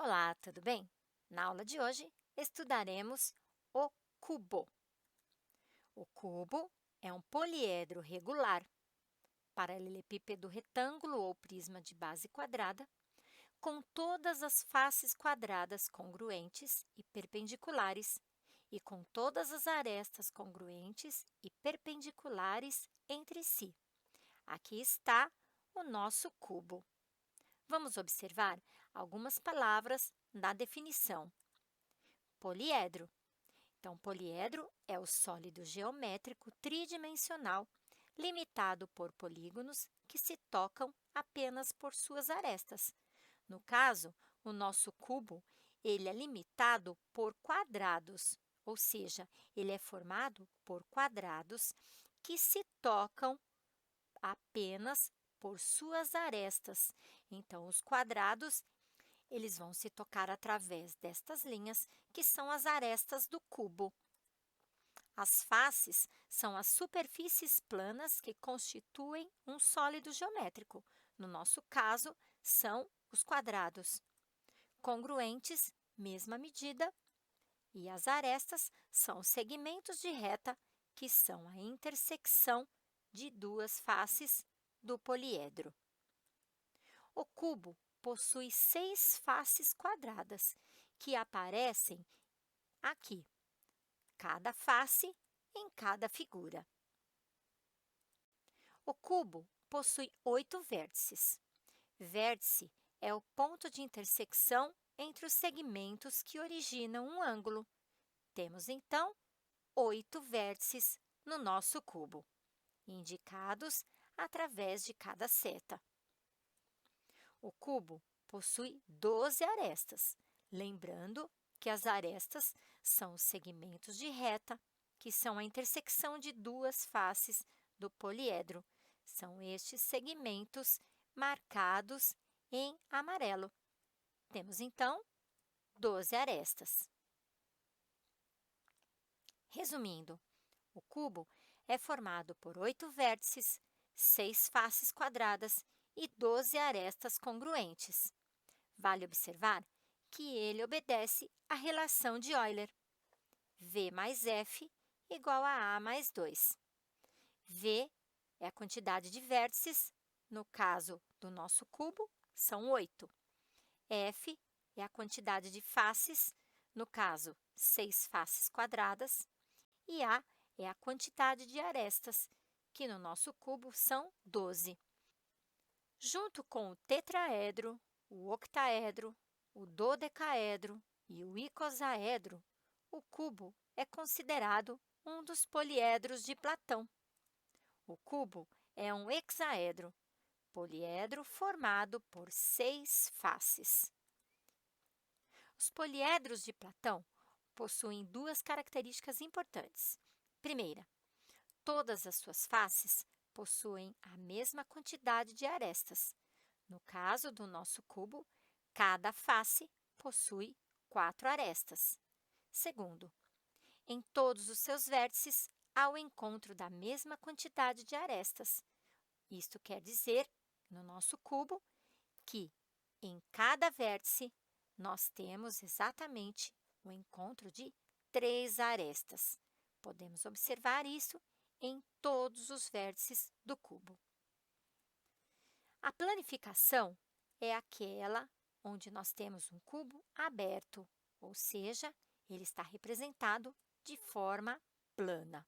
Olá, tudo bem? Na aula de hoje, estudaremos o cubo. O cubo é um poliedro regular, paralelepípedo retângulo ou prisma de base quadrada, com todas as faces quadradas congruentes e perpendiculares e com todas as arestas congruentes e perpendiculares entre si. Aqui está o nosso cubo. Vamos observar algumas palavras na definição. Poliedro. Então, poliedro é o sólido geométrico tridimensional limitado por polígonos que se tocam apenas por suas arestas. No caso, o nosso cubo, ele é limitado por quadrados, ou seja, ele é formado por quadrados que se tocam apenas por suas arestas. Então, os quadrados eles vão se tocar através destas linhas, que são as arestas do cubo. As faces são as superfícies planas que constituem um sólido geométrico. No nosso caso, são os quadrados. Congruentes, mesma medida, e as arestas são os segmentos de reta, que são a intersecção de duas faces do poliedro. O cubo possui 6 faces quadradas, que aparecem aqui, cada face em cada figura. O cubo possui 8 vértices. Vértice é o ponto de intersecção entre os segmentos que originam um ângulo. Temos, então, 8 vértices no nosso cubo, indicados através de cada seta. O cubo possui 12 arestas, lembrando que as arestas são os segmentos de reta, que são a intersecção de duas faces do poliedro. São estes segmentos marcados em amarelo. Temos, então, 12 arestas. Resumindo, o cubo é formado por 8 vértices, 6 faces quadradas e 12 arestas congruentes. Vale observar que ele obedece à relação de Euler. V mais F igual a A mais 2. V é a quantidade de vértices, no caso do nosso cubo, são 8. F é a quantidade de faces, no caso, 6 faces quadradas. E A é a quantidade de arestas, que no nosso cubo são 12. Junto com o tetraedro, o octaedro, o dodecaedro e o icosaedro, o cubo é considerado um dos poliedros de Platão. O cubo é um hexaedro, poliedro formado por 6 faces. Os poliedros de Platão possuem duas características importantes. Primeira, todas as suas faces possuem a mesma quantidade de arestas. No caso do nosso cubo, cada face possui 4 arestas. Segundo, em todos os seus vértices há o encontro da mesma quantidade de arestas. Isto quer dizer, no nosso cubo, que em cada vértice nós temos exatamente o encontro de 3 arestas. Podemos observar isso em todos os vértices do cubo. A planificação é aquela onde nós temos um cubo aberto, ou seja, ele está representado de forma plana.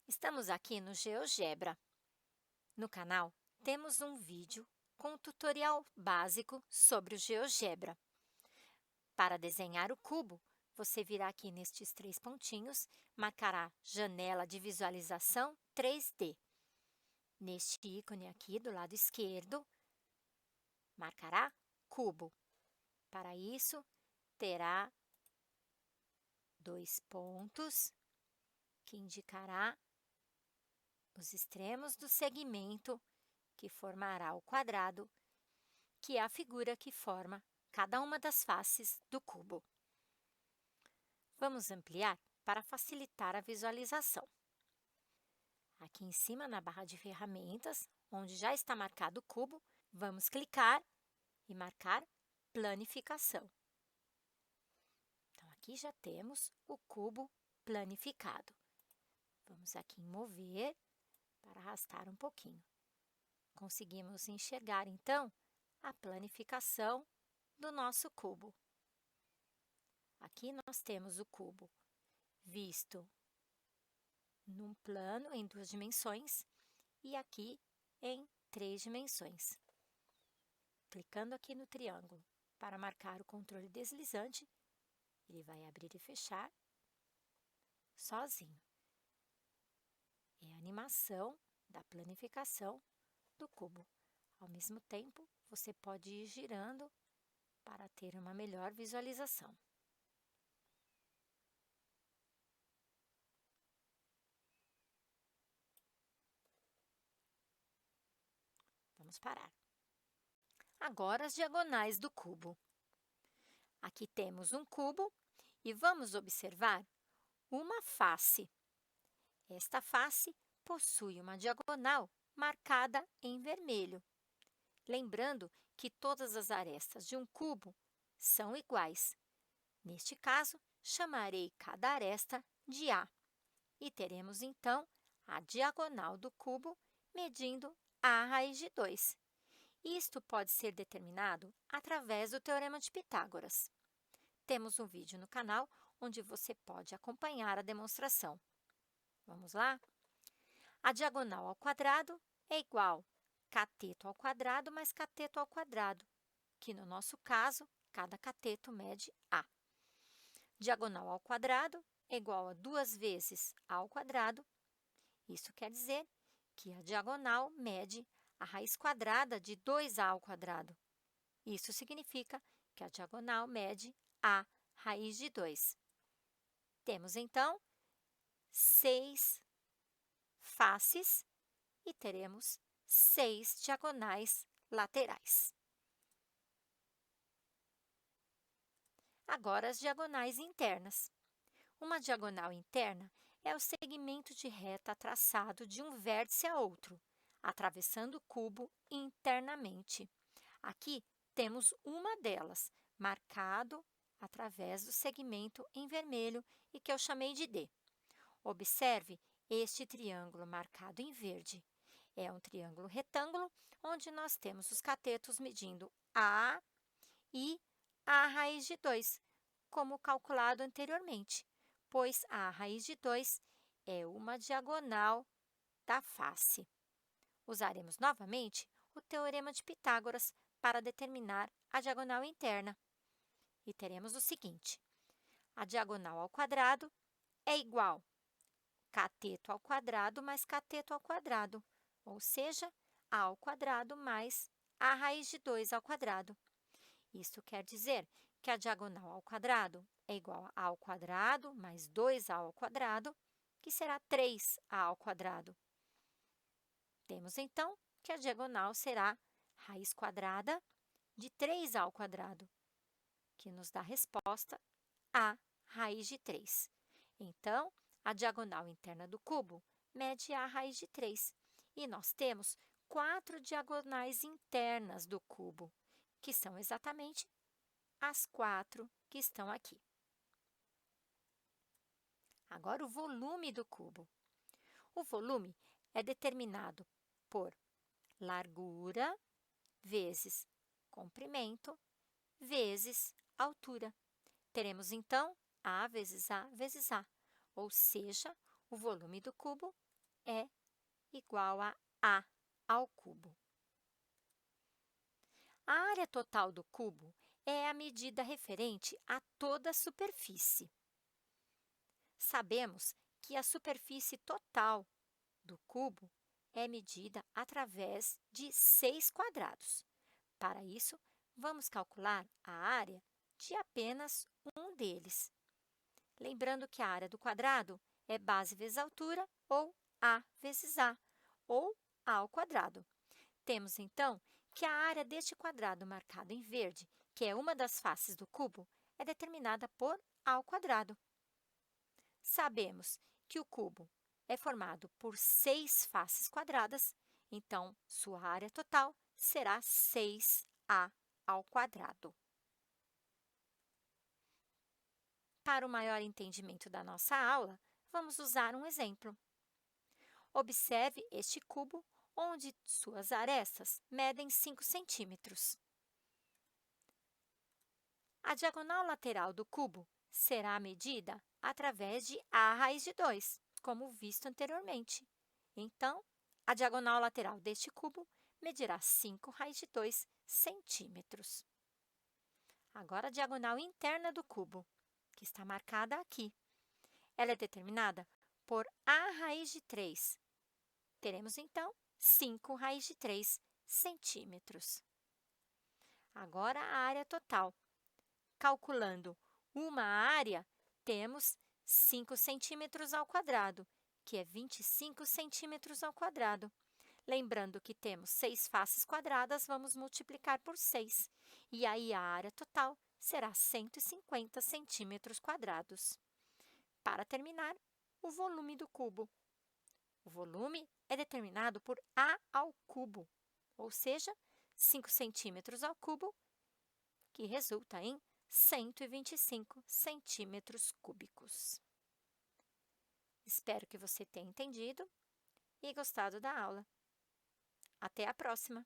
Estamos aqui no GeoGebra. No canal, temos um vídeo com um tutorial básico sobre o GeoGebra. Para desenhar o cubo, você virá aqui nestes 3 pontinhos, marcará Janela de Visualização 3D. Neste ícone aqui do lado esquerdo, marcará Cubo. Para isso, terá 2 pontos que indicará os extremos do segmento que formará o quadrado, que é a figura que forma cada uma das faces do cubo. Vamos ampliar para facilitar a visualização. Aqui em cima, na barra de ferramentas, onde já está marcado o cubo, vamos clicar e marcar planificação. Então, aqui já temos o cubo planificado. Vamos aqui em mover para arrastar um pouquinho. Conseguimos enxergar, então, a planificação do nosso cubo. Aqui nós temos o cubo visto num plano em 2 dimensões e aqui em 3 dimensões. Clicando aqui no triângulo para marcar o controle deslizante, ele vai abrir e fechar sozinho. É a animação da planificação do cubo. Ao mesmo tempo, você pode ir girando para ter uma melhor visualização. Vamos parar. Agora, as diagonais do cubo. Aqui temos um cubo e vamos observar uma face. Esta face possui uma diagonal marcada em vermelho. Lembrando que todas as arestas de um cubo são iguais. Neste caso, chamarei cada aresta de A e teremos, então, a diagonal do cubo medindo A raiz de 2. Isto pode ser determinado através do Teorema de Pitágoras. Temos um vídeo no canal onde você pode acompanhar a demonstração. Vamos lá? A diagonal ao quadrado é igual cateto ao quadrado mais cateto ao quadrado, que no nosso caso, cada cateto mede A. Diagonal ao quadrado é igual a 2 vezes A ao quadrado. Isso quer dizer que a diagonal mede a raiz quadrada de 2A ao quadrado. Isso significa que a diagonal mede A raiz de 2. Temos, então, 6 faces e teremos 6 diagonais laterais. Agora, as diagonais internas. Uma diagonal interna é o segmento de reta traçado de um vértice a outro, atravessando o cubo internamente. Aqui temos uma delas, marcado através do segmento em vermelho e que eu chamei de D. Observe este triângulo marcado em verde. É um triângulo retângulo onde nós temos os catetos medindo A e A raiz de 2, como calculado anteriormente, pois A raiz de 2 é uma diagonal da face. Usaremos novamente o Teorema de Pitágoras para determinar a diagonal interna. E teremos o seguinte: a diagonal ao quadrado é igual cateto ao quadrado mais cateto ao quadrado, ou seja, A ao quadrado mais A raiz de 2 ao quadrado. Isso quer dizer que a diagonal ao quadrado é igual a A ao quadrado mais 2A ao quadrado, que será 3A ao quadrado. Temos, então, que a diagonal será raiz quadrada de 3A ao quadrado, que nos dá a resposta A raiz de 3. Então, a diagonal interna do cubo mede A raiz de 3. E nós temos 4 diagonais internas do cubo, que são exatamente as 4 que estão aqui. Agora, o volume do cubo. O volume é determinado por largura vezes comprimento vezes altura. Teremos, então, A vezes A vezes A, ou seja, o volume do cubo é igual a A ao cubo. A área total do cubo é a medida referente a toda a superfície. Sabemos que a superfície total do cubo é medida através de 6 quadrados. Para isso, vamos calcular a área de apenas um deles. Lembrando que a área do quadrado é base vezes altura, ou A vezes A, ou A ao quadrado. Temos, então, que a área deste quadrado marcado em verde, que é uma das faces do cubo, é determinada por A ao quadrado. Sabemos que o cubo é formado por 6 faces quadradas, então, sua área total será 6A ao quadrado. Para o maior entendimento da nossa aula, vamos usar um exemplo. Observe este cubo, onde suas arestas medem 5 centímetros. A diagonal lateral do cubo será medida através de a raiz de 2, como visto anteriormente. Então, a diagonal lateral deste cubo medirá 5 raiz de 2 centímetros. Agora, a diagonal interna do cubo, que está marcada aqui. Ela é determinada por a raiz de 3. Teremos, então, 5 raiz de 3 centímetros. Agora, a área total. Calculando uma área, temos 5 centímetros ao quadrado, que é 25 centímetros ao quadrado. Lembrando que temos 6 faces quadradas, vamos multiplicar por 6. E aí, a área total será 150 centímetros quadrados. Para terminar, o volume do cubo. O volume é determinado por a ao cubo, ou seja, 5 centímetros ao cubo, que resulta em 125 centímetros cúbicos. Espero que você tenha entendido e gostado da aula. Até a próxima!